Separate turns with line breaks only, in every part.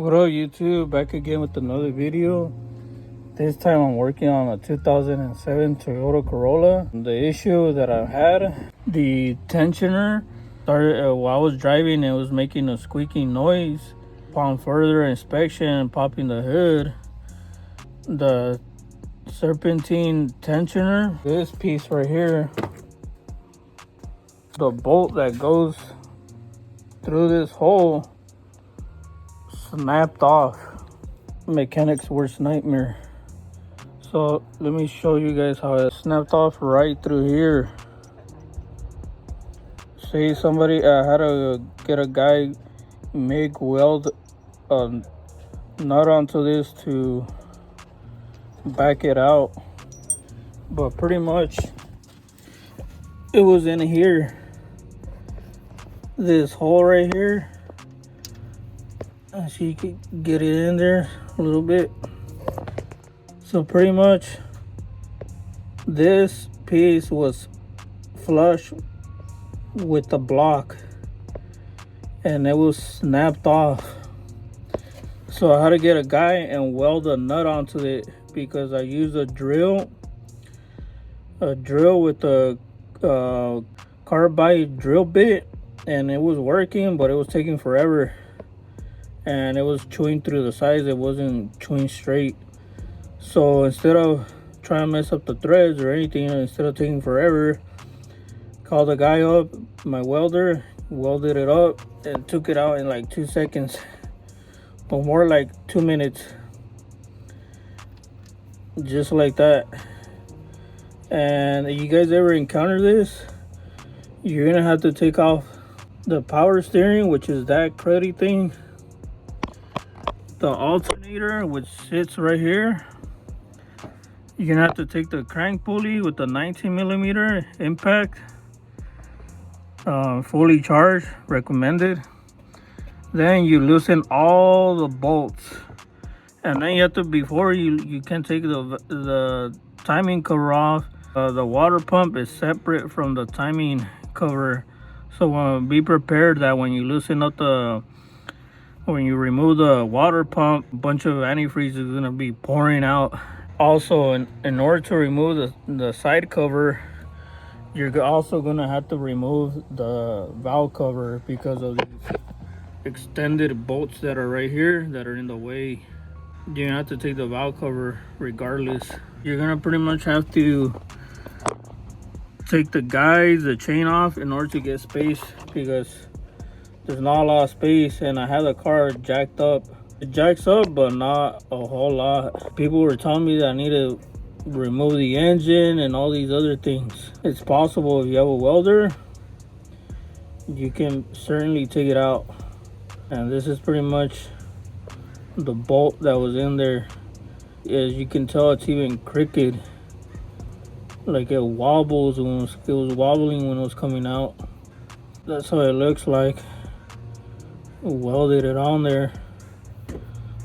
What up YouTube, back again with another video. This time I'm working on a 2007 Toyota Corolla. The issue that I had, the tensioner started while I was driving, it was making a squeaking noise. Upon further inspection, popping the hood, the serpentine tensioner, this piece right here, the bolt that goes through this hole, snapped off. Mechanic's worst nightmare. So let me show you guys how it snapped off right through here. Say somebody had to get a guy MIG weld a nut onto this to back it out, but pretty much it was in here, this hole right here. So you can get it in there a little bit. So pretty much this piece was flush with the block and it was snapped off. So I had to get a guy and weld a nut onto it because I used a drill with a carbide drill bit, and it was working, but it was taking forever. And it was chewing through the sides, it wasn't chewing straight. So instead of trying to mess up the threads or anything, instead of taking forever, called the guy up, my welder, welded it up and took it out in like 2 seconds, or more like 2 minutes, just like that. And if you guys ever encounter this, you're gonna have to take off the power steering, which is that cruddy thing, the alternator, which sits right here. You're gonna have to take the crank pulley with the 19mm impact, fully charged, recommended. Then you loosen all the bolts, and then you have to, before you can take the timing cover off. The water pump is separate from the timing cover, so be prepared that when you loosen up when you remove the water pump, a bunch of antifreeze is going to be pouring out. Also, in order to remove the side cover, you're also going to have to remove the valve cover because of these extended bolts that are right here that are in the way. You're going to have to take the valve cover regardless. You're going to pretty much have to take the chain off in order to get space, because there's not a lot of space, and I have the car jacked up. It jacks up, but not a whole lot. People were telling me that I need to remove the engine and all these other things. It's possible. If you have a welder, you can certainly take it out. And this is pretty much the bolt that was in there. As you can tell, it's even crooked. Like it wobbles when it was wobbling when it was coming out. That's how it looks like. Welded it on there.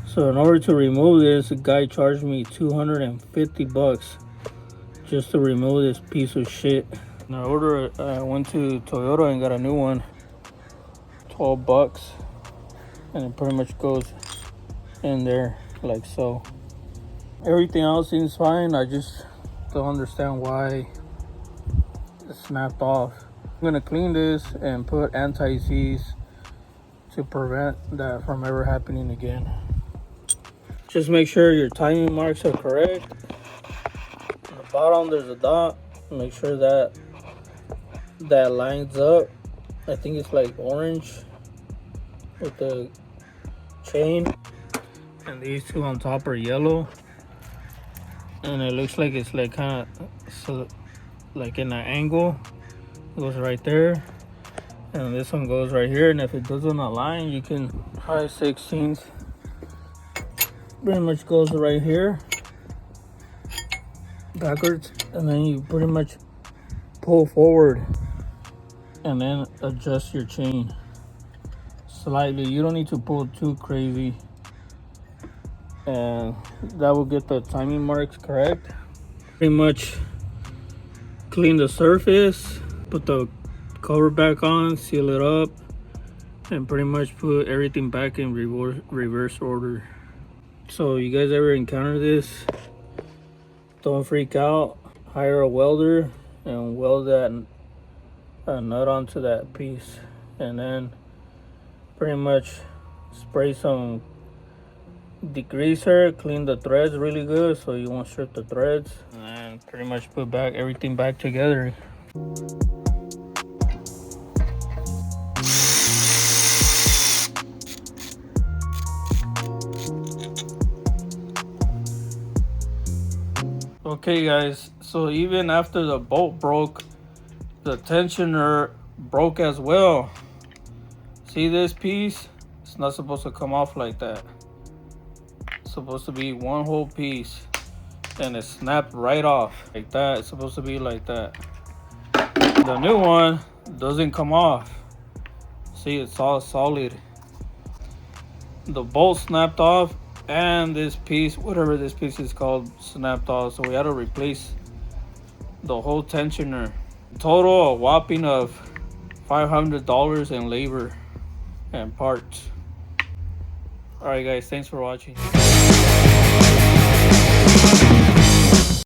So in order to remove this, the guy charged me $250 just to remove this piece of shit. And I went to Toyota and got a new one, $12, and it pretty much goes in there like so. Everything else seems fine. I just don't understand why it snapped off. I'm gonna clean this and put anti-seize to prevent that from ever happening again. Just make sure your timing marks are correct. On the bottom there's a dot. Make sure that lines up. I think it's like orange with the chain, and these two on top are yellow. And it looks like it's like kind of like in an angle. It goes right there, and this one goes right here. And if it doesn't align, you can high 16th. Pretty much goes right here backwards, and then you pretty much pull forward and then adjust your chain slightly. You don't need to pull too crazy, and that will get the timing marks correct. Pretty much clean the surface, put the cover back on, seal it up, and pretty much put everything back in reverse order. So you guys ever encounter this, don't freak out. Hire a welder and weld that nut onto that piece, and then pretty much spray some degreaser, clean the threads really good so you won't strip the threads, and pretty much put everything back together. Okay guys, so even after the bolt broke, the tensioner broke as well. See this piece? It's not supposed to come off like that. It's supposed to be one whole piece, and it snapped right off like that. It's supposed to be like that. The new one doesn't come off. See, it's all solid. The bolt snapped off, and this piece, whatever this piece is called, snapped off. So we had to replace the whole tensioner. Total a whopping of $500 in labor and parts. Alright guys, thanks for watching.